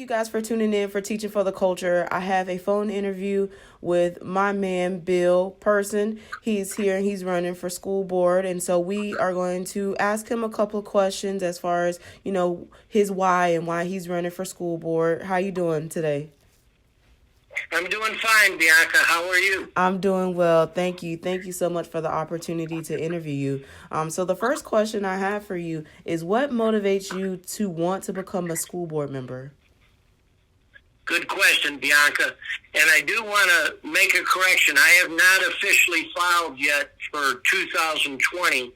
you guys for tuning in for Teaching for the Culture. I have a phone interview with my man, Bill Person. He's here and he's running for school board. And so we are going to ask him a couple of questions as far as, his why and why he's running for school board. How you doing today? I'm doing fine, Bianca. How are you? I'm doing well. Thank you. Thank you so much for the opportunity to interview you. So the first question I have for you is, what motivates you to want to become a school board member? Good question, Bianca. And I do want to make a correction. I have not officially filed yet for 2020.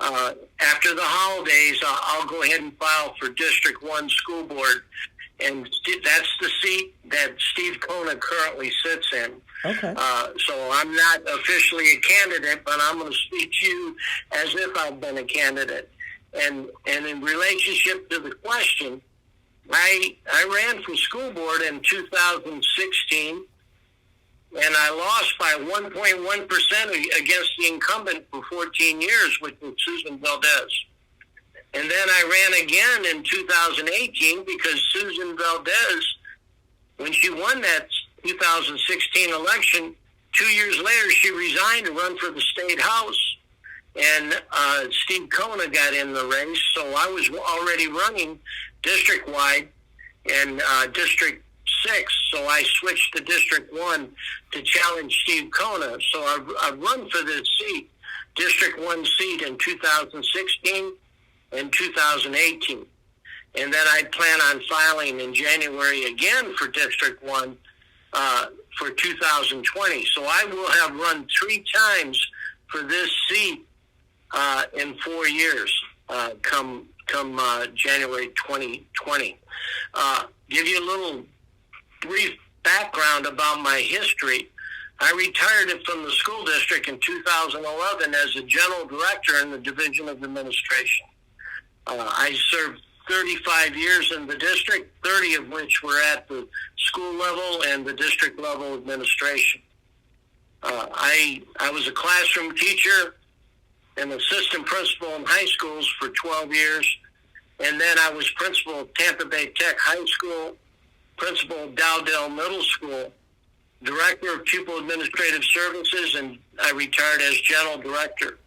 After the holidays, I'll go ahead and file for District 1 school board. And that's the seat that Steve Kona currently sits in. Okay. So I'm not officially a candidate, but I'm going to speak to you as if I've been a candidate. And in relationship to the question, I ran for school board in 2016, and I lost by 1.1% against the incumbent for 14 years, which was Susan Valdez. And then I ran again in 2018 because Susan Valdez, when she won that 2016 election, 2 years later she resigned to run for the state house, and Steve Kona got in the race. So I was already running district-wide and District 6, so I switched to District 1 to challenge Steve Kona. So I've run for this seat, District 1 seat, in 2016 and 2018. And then I plan on filing in January again for District 1 for 2020. So I will have run 3 times for this seat in 4 years, come January 2020. Give you a little brief background about my history. I retired from the school district in 2011 as a general director in the Division of Administration. I served 35 years in the district, 30 of which were at the school level and the district level administration. I was a classroom teacher and assistant principal in high schools for 12 years, and then I was principal of Tampa Bay Tech High School, principal of Dowdale Middle School, director of pupil administrative services, and I retired as general director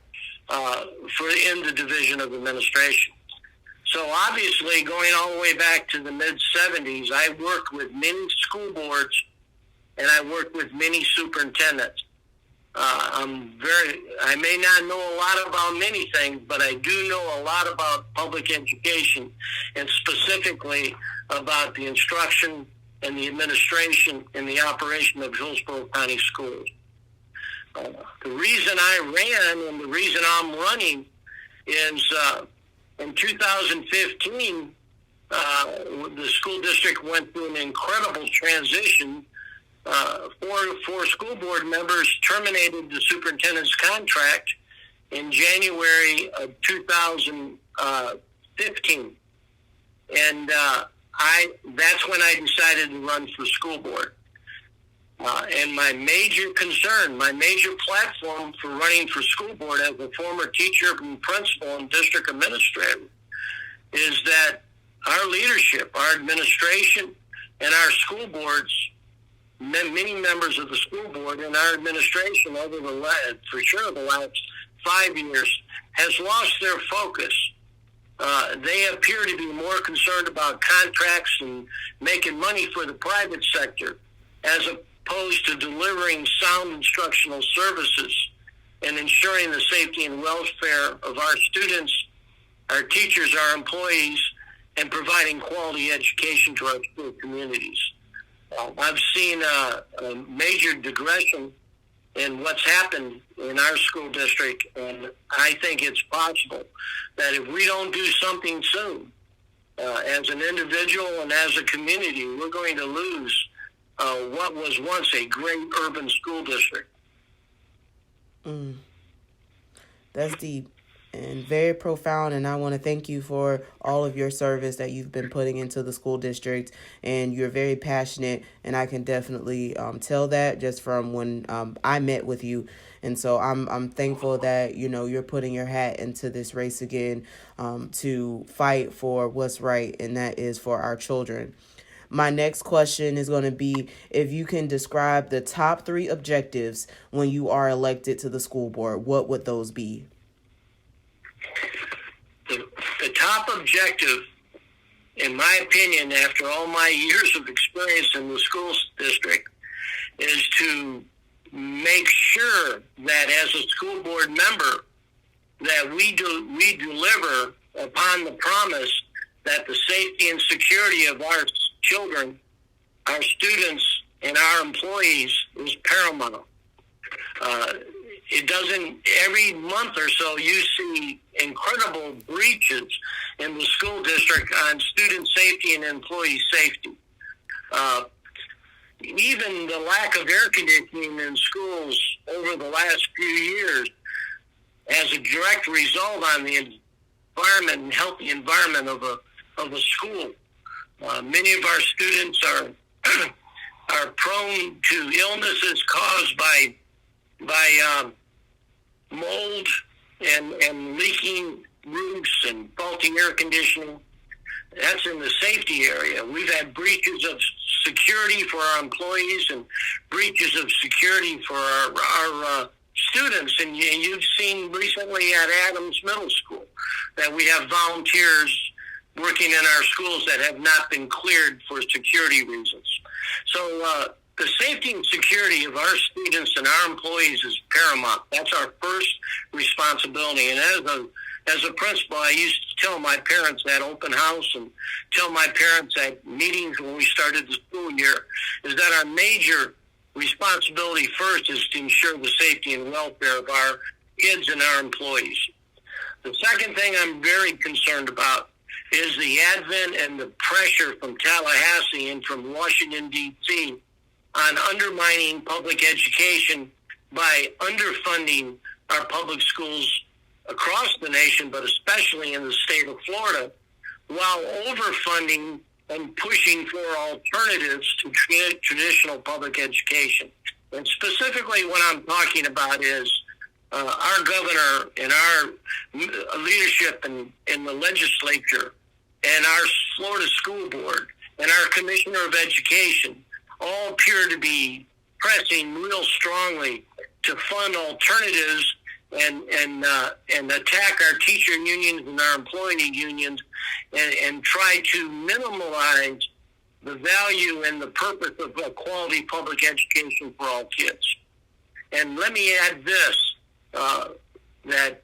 in the Division of Administration. So obviously, going all the way back to the mid-'70s, I worked with many school boards, and I worked with many superintendents. I may not know a lot about many things, but I do know a lot about public education, and specifically about the instruction and the administration and the operation of Hillsborough County schools. The reason I ran and the reason I'm running is in 2015, the school district went through an incredible transition. Four school board members terminated the superintendent's contract in January of 2015. And that's when I decided to run for school board. And my major concern, my major platform for running for school board as a former teacher and principal and district administrator is that our leadership, our administration, and our school boards, many members of the school board and our administration over the last 5 years, has lost their focus. They appear to be more concerned about contracts and making money for the private sector as opposed to delivering sound instructional services and ensuring the safety and welfare of our students, our teachers, our employees, and providing quality education to our school communities. I've seen a major digression in what's happened in our school district, and I think it's possible that if we don't do something soon, as an individual and as a community, we're going to lose what was once a great urban school district. That's deep and very profound, and I want to thank you for all of your service that you've been putting into the school district, and you're very passionate, and I can definitely tell that just from when I met with you. And so I'm thankful that you're putting your hat into this race again to fight for what's right, and that is for our children. My next question is going to be if you can describe the top three objectives when you are elected to the school board, what would those be? The top objective, in my opinion, after all my years of experience in the school district, is to make sure that as a school board member that we deliver upon the promise that the safety and security of our children, our students, and our employees is paramount. It doesn't, every month or so, you see incredible breaches in the school district on student safety and employee safety. Even the lack of air conditioning in schools over the last few years has a direct result on the environment and healthy environment of a school. Many of our students are prone to illnesses caused by mold and leaking roofs and faulty air conditioning. That's in the safety area. We've had breaches of security for our employees and breaches of security for our students. And you've seen recently at Adams Middle School that we have volunteers working in our schools that have not been cleared for security reasons. So the safety and security of our students and our employees is paramount. That's our first responsibility. And as a principal, I used to tell my parents at open house and tell my parents at meetings when we started the school year is that our major responsibility first is to ensure the safety and welfare of our kids and our employees. The second thing I'm very concerned about is the advent and the pressure from Tallahassee and from Washington, D.C. on undermining public education by underfunding our public schools across the nation, but especially in the state of Florida, while overfunding and pushing for alternatives to traditional public education. And specifically what I'm talking about is our governor and our leadership in the legislature and our Florida School Board and our Commissioner of Education all appear to be pressing real strongly to fund alternatives and attack our teacher unions and our employee unions and try to minimize the value and the purpose of a quality public education for all kids. And let me add this, that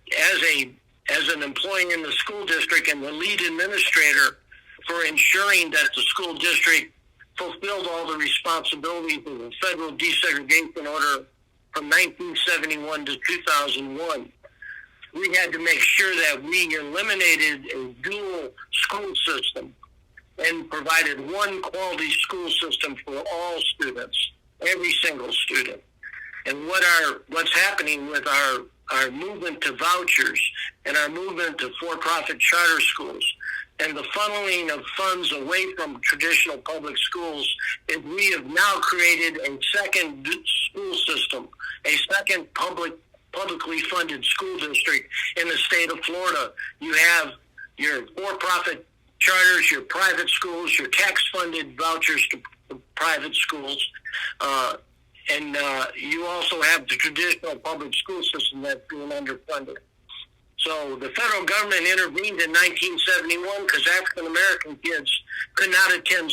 as an employee in the school district and the lead administrator for ensuring that the school district fulfilled all the responsibilities of the federal desegregation order from 1971 to 2001. We had to make sure that we eliminated a dual school system and provided one quality school system for all students, every single student. And what's happening with our movement to vouchers and our movement to for-profit charter schools and the funneling of funds away from traditional public schools is we have now created a second school system, a second publicly funded school district in the state of Florida. You have your for-profit charters, your private schools, your tax-funded vouchers to private schools, and you also have the traditional public school system that's being underfunded. So the federal government intervened in 1971 because African American kids could not attend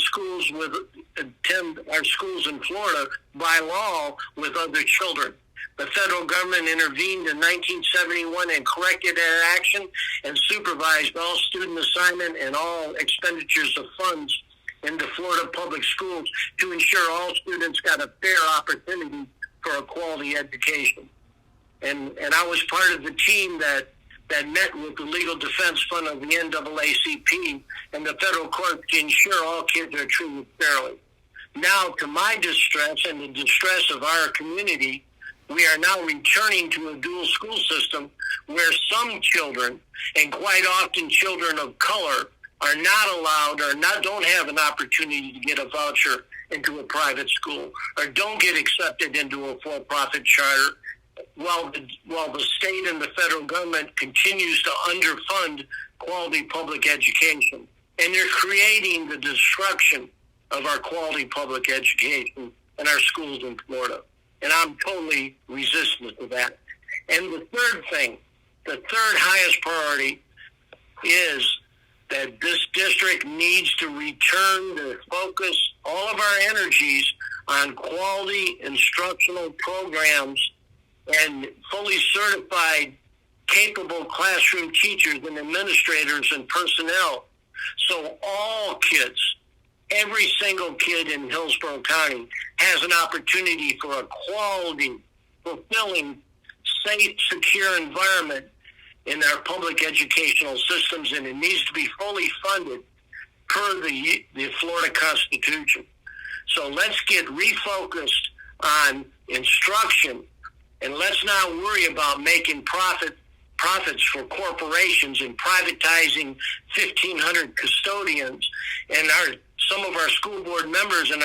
our schools in Florida by law with other children. The federal government intervened in 1971 and corrected that action and supervised all student assignment and all expenditures of funds in the Florida public schools to ensure all students got a fair opportunity for a quality education. And I was part of the team that met with the Legal Defense Fund of the NAACP and the federal court to ensure all kids are treated fairly. Now, to my distress and the distress of our community, we are now returning to a dual school system where some children, and quite often children of color, are not allowed or don't have an opportunity to get a voucher into a private school or don't get accepted into a for-profit charter, while the state and the federal government continues to underfund quality public education. And they're creating the destruction of our quality public education in our schools in Florida. And I'm totally resistant to that. And the third thing, the third highest priority is that this district needs to return to focus all of our energies on quality instructional programs and fully certified, capable classroom teachers and administrators and personnel. So all kids, every single kid in Hillsborough County has an opportunity for a quality, fulfilling, safe, secure environment in our public educational systems, and it needs to be fully funded per the Florida Constitution. So let's get refocused on instruction, and let's not worry about making profits for corporations and privatizing 1,500 custodians. And some of our school board members and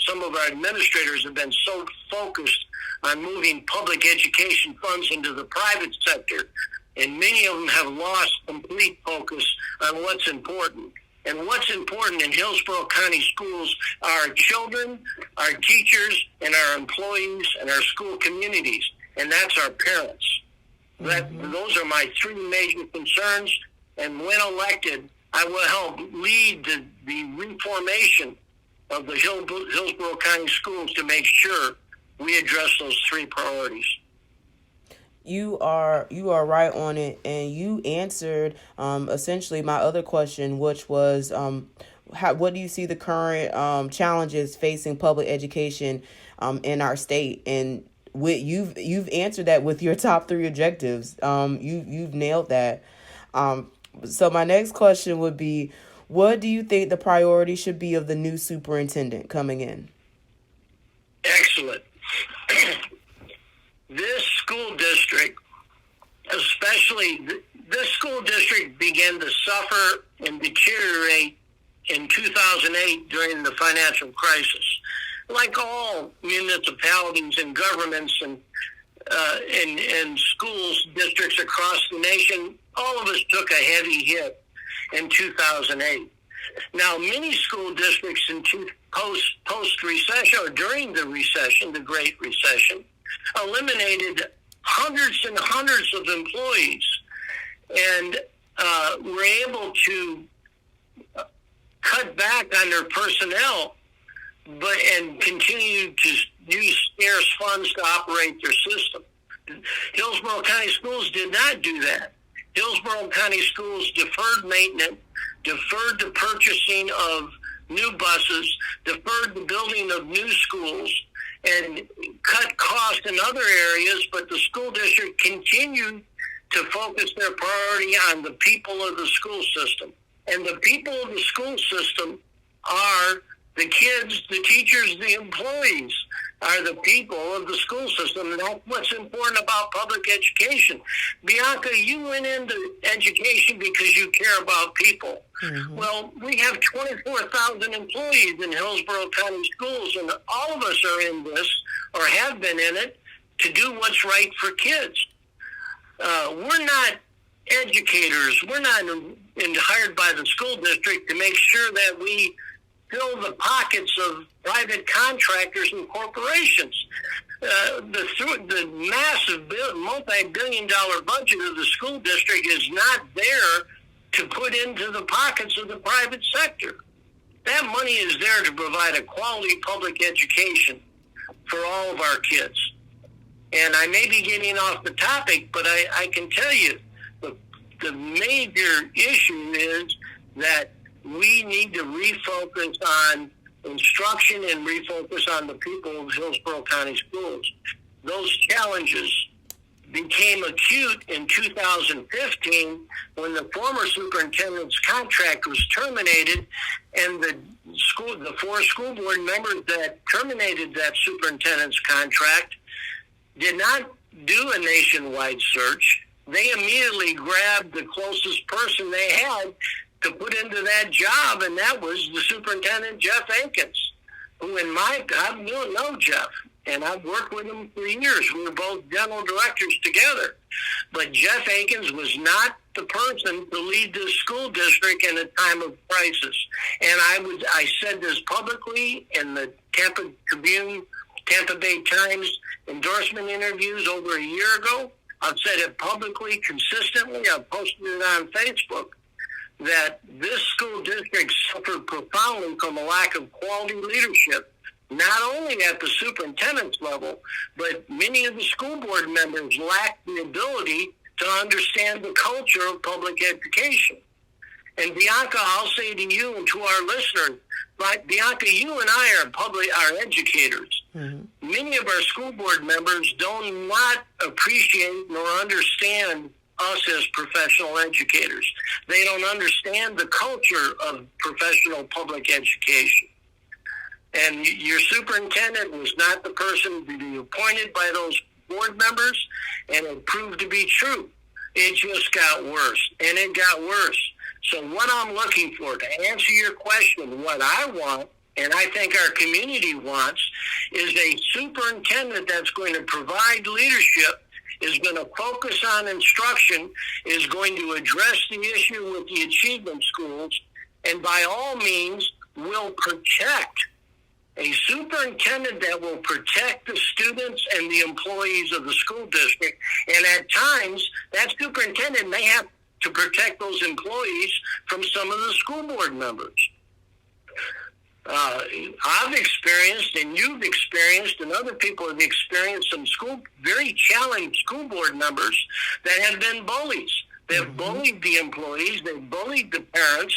some of our administrators have been so focused on moving public education funds into the private sector, and many of them have lost complete focus on what's important. And what's important in Hillsborough County schools are our children, our teachers, and our employees and our school communities, and that's our parents. Those are my three major concerns, and when elected, I will help lead the reformation of the Hillsborough County schools to make sure we address those three priorities. You are right on it, and you answered essentially my other question, which was what do you see the current challenges facing public education in our state? And you've answered that with your top three objectives. You've nailed that. So my next question would be, what do you think the priority should be of the new superintendent coming in? Excellent. This school district, especially this school district, began to suffer and deteriorate in 2008 during the financial crisis. Like all municipalities and governments and schools districts across the nation, all of us took a heavy hit in 2008. Now, many school districts in post-recession or during the recession, the Great Recession, eliminated hundreds and hundreds of employees and were able to cut back on their personnel and continue to use scarce funds to operate their system. Hillsborough County Schools did not do that. Hillsborough County Schools deferred maintenance, deferred the purchasing of new buses, deferred the building of new schools, and cut costs in other areas, but the school district continued to focus their priority on the people of the school system. And the people of the school system are the kids, the teachers, the employees are the people of the school system. And that's what's important about public education. Bianca, you went into education because you care about people. Mm-hmm. Well, we have 24,000 employees in Hillsborough County Schools, and all of us are in this, or have been in it, to do what's right for kids. We're not educators. We're not hired by the school district to make sure that we fill the pockets of private contractors and corporations. The massive multi-billion-dollar budget of the school district is not there to put into the pockets of the private sector. That money is there to provide a quality public education for all of our kids. And I may be getting off the topic, but I can tell you the major issue is that we need to refocus on instruction and refocus on the people of Hillsborough County Schools. Those challenges became acute in 2015 when the former superintendent's contract was terminated, and the four school board members that terminated that superintendent's contract did not do a nationwide search. They immediately grabbed the closest person they had to put into that job, and that was the superintendent, Jeff Akins, who I know Jeff. and I've worked with him for years. We were both general directors together. But Jeff Akins was not the person to lead the school district in a time of crisis. And I said this publicly in the Tampa Tribune, Tampa Bay Times endorsement interviews over a year ago. I've said it publicly, consistently. I've posted it on Facebook that this school district suffered profoundly from a lack of quality leadership, not only at the superintendent's level, but many of the school board members lacked the ability to understand the culture of public education. And Bianca, I'll say to you and to our listeners, but Bianca, you and I are educators. Mm-hmm. Many of our school board members do not appreciate nor understand us as professional educators. They don't understand the culture of professional public education. And your superintendent was not the person to be appointed by those board members, and it proved to be true. It just got worse, and it got worse. So what I'm looking for, to answer your question, what I want, and I think our community wants, is a superintendent that's going to provide leadership, is going to focus on instruction, is going to address the issue with the achievement schools, and by all means will protect. A superintendent that will protect the students and the employees of the school district. And at times, that superintendent may have to protect those employees from some of the school board members. I've experienced, and you've experienced, and other people have experienced some very challenged school board members that have been bullies. They've bullied the employees. They've bullied the parents.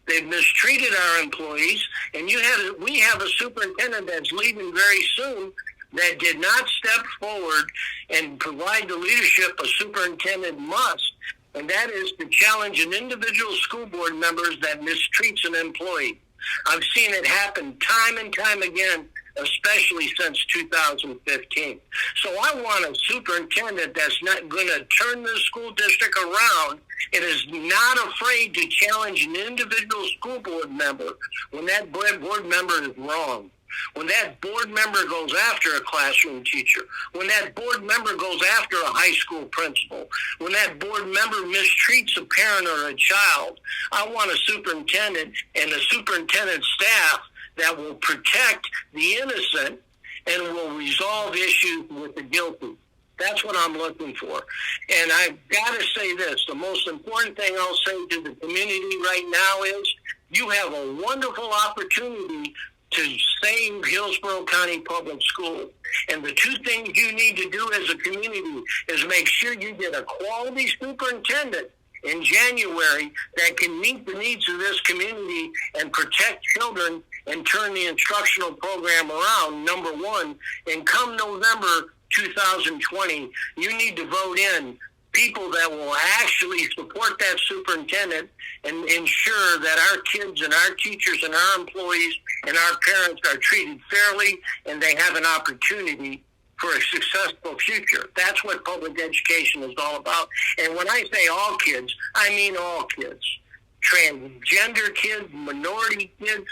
They've mistreated our employees, and we have a superintendent that's leaving very soon that did not step forward and provide the leadership a superintendent must, and that is to challenge an individual school board members that mistreats an employee. I've seen it happen time and time again, especially since 2015. So I want a superintendent that's not going to turn the school district around and is not afraid to challenge an individual school board member when that board member is wrong. When that board member goes after a classroom teacher, when that board member goes after a high school principal, when that board member mistreats a parent or a child, I want a superintendent and a superintendent staff that will protect the innocent and will resolve issues with the guilty. That's what I'm looking for. And I've got to say this. The most important thing I'll say to the community right now is you have a wonderful opportunity to save Hillsborough County Public Schools. And the two things you need to do as a community is make sure you get a quality superintendent in January that can meet the needs of this community and protect children and turn the instructional program around, number one. And come November 2020, you need to vote in people that will actually support that superintendent and ensure that our kids and our teachers and our employees and our parents are treated fairly and they have an opportunity for a successful future. That's what public education is all about. And when I say all kids, I mean all kids. Transgender kids, minority kids,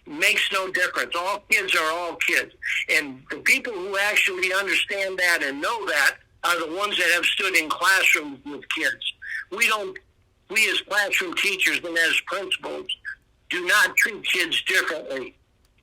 makes no difference. All kids are all kids. And the people who actually understand that and know that are the ones that have stood in classrooms with kids. We as classroom teachers and as principals do not treat kids differently.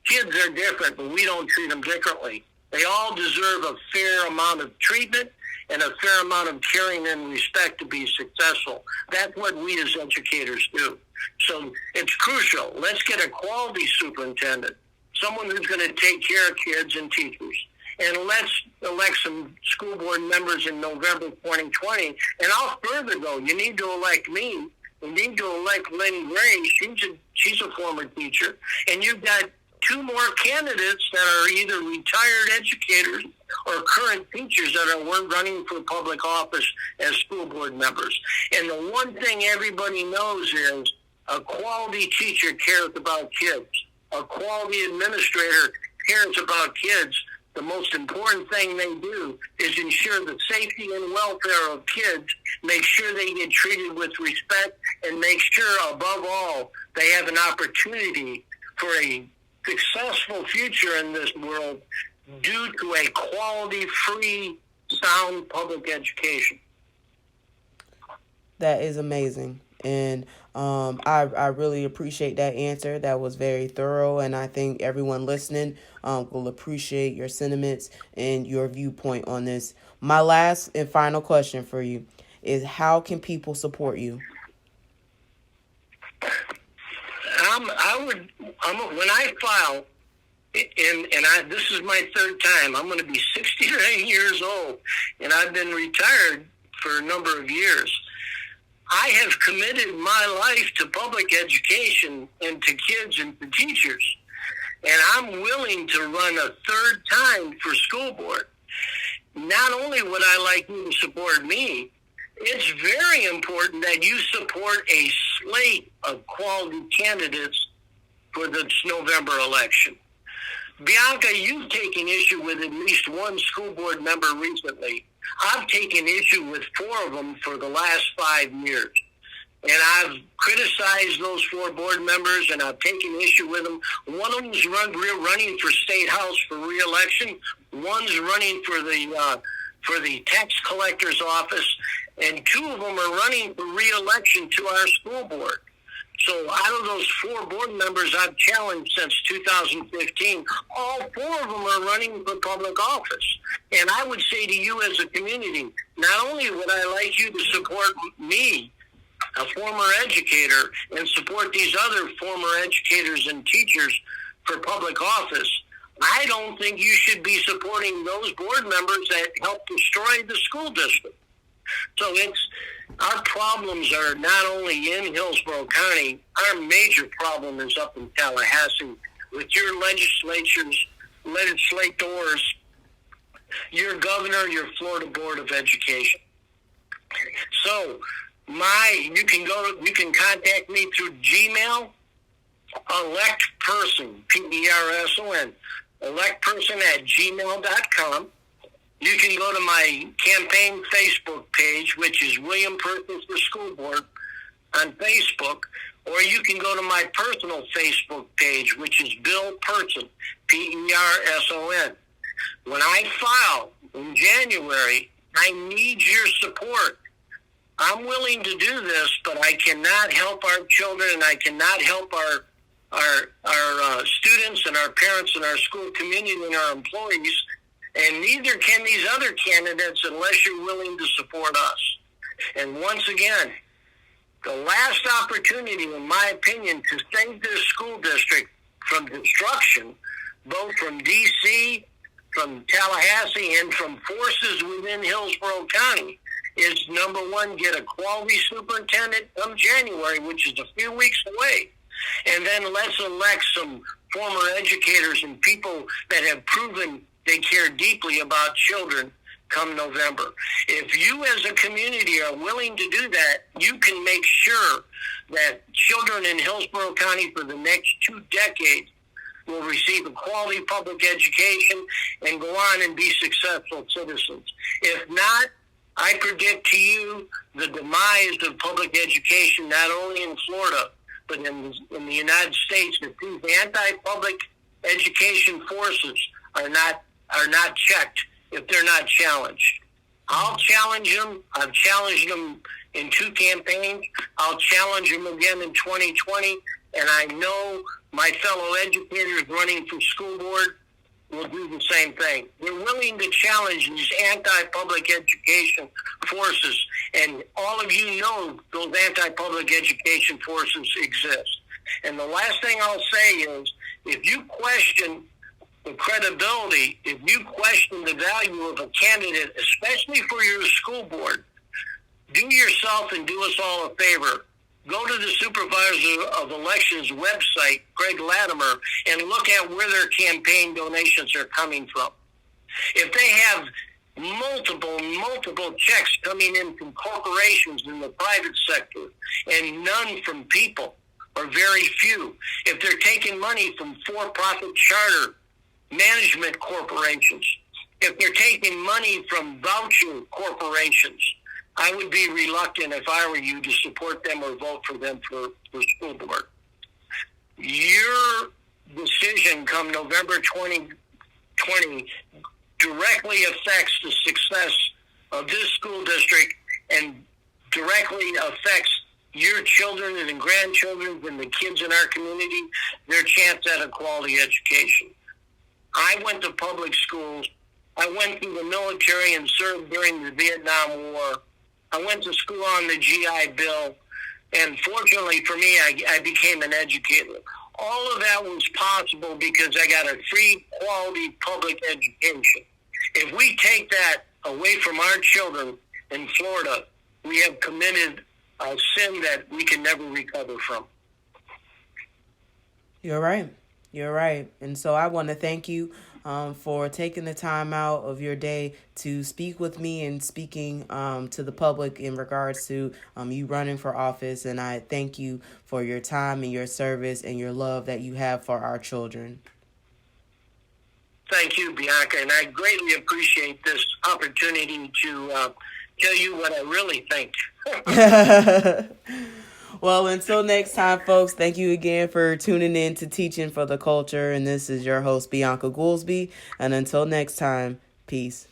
Kids are different, but we don't treat them differently. They all deserve a fair amount of treatment and a fair amount of caring and respect to be successful. That's what we as educators do. So it's crucial. Let's get a quality superintendent, someone who's going to take care of kids and teachers. And let's elect some school board members in November 2020. And I'll further go. You need to elect me. You need to elect Lynn Gray. She's a former teacher. And you've got two more candidates that are either retired educators or current teachers that are running for public office as school board members. And the one thing everybody knows is a quality teacher cares about kids. A quality administrator cares about kids. The most important thing they do is ensure the safety and welfare of kids, make sure they get treated with respect, and make sure, above all, they have an opportunity for a successful future in this world due to a quality, free, sound public education. That is amazing. And I really appreciate that answer. That was very thorough. And I think everyone listening will appreciate your sentiments and your viewpoint on this. My last and final question for you is, how can people support you? When I file, this is my third time. I'm going to be 69 years old, and I've been retired for a number of years. I have committed my life to public education and to kids and to teachers, and I'm willing to run a third time for school board. Not only would I like you to support me, it's very important that you support a slate of quality candidates for this November election. Bianca, you've taken issue with at least one school board member recently. I've taken issue with 4 of them for the last 5 years. And I've criticized those 4 board members, and I've taken issue with them. One of them's running for state house for re-election. One's running for the tax collector's office, and 2 of them are running for re-election to our school board. So out of those 4 board members I've challenged since 2015, all 4 of them are running for public office. And I would say to you as a community, not only would I like you to support me, a former educator, and support these other former educators and teachers for public office, I don't think you should be supporting those board members that help destroy the school district. So our problems are not only in Hillsborough County. Our major problem is up in Tallahassee with your legislators, your governor, your Florida Board of Education. So you can contact me through Gmail, electperson, Person, electperson@gmail.com. You can go to my campaign Facebook page, which is William Person for School Board on Facebook, or you can go to my personal Facebook page, which is Bill Person, Person. When I file in January, I need your support. I'm willing to do this, but I cannot help our children, and I cannot help our students and our parents and our school community and our employees, and neither can these other candidates unless you're willing to support us. And once again, the last opportunity, in my opinion, to save this school district from destruction, both from D.C., from Tallahassee, and from forces within Hillsborough County, is number 1, get a quality superintendent come January, which is a few weeks away. And then let's elect some former educators and people that have proven they care deeply about children come November. If you as a community are willing to do that, you can make sure that children in Hillsborough County for the next 2 decades will receive a quality public education and go on and be successful citizens. If not, I predict to you the demise of public education, not only in Florida, but in the United States, if these anti-public education forces are not checked, if they're not challenged. I'll challenge them. I've challenged them in 2 campaigns. I'll challenge them again in 2020. And I know my fellow educators running for school board will do the same thing. We're willing to challenge these anti-public education forces. And all of you know those anti-public education forces exist. And the last thing I'll say is, if you question the credibility, if you question the value of a candidate, especially for your school board, do yourself and do us all a favor. Go to the Supervisor of Elections website, Greg Latimer, and look at where their campaign donations are coming from. If they have multiple checks coming in from corporations in the private sector and none from people, or very few, if they're taking money from for-profit charter management corporations, if they're taking money from voucher corporations, I would be reluctant, if I were you, to support them or vote for them for school board. Your decision come November 20, 2020 directly affects the success of this school district and directly affects your children and grandchildren and the kids in our community, their chance at a quality education. I went to public schools. I went through the military and served during the Vietnam War. I went to school on the GI Bill. And fortunately for me, I became an educator. All of that was possible because I got a free, quality public education. If we take that away from our children in Florida, we have committed a sin that we can never recover from. You're right. You're right. And so I want to thank you for taking the time out of your day to speak with me and speaking to the public in regards to you running for office. And I thank you for your time and your service and your love that you have for our children. Thank you, Bianca. And I greatly appreciate this opportunity to tell you what I really think. Well, until next time, folks, thank you again for tuning in to Teaching for the Culture. And this is your host, Bianca Goolsby. And until next time, peace.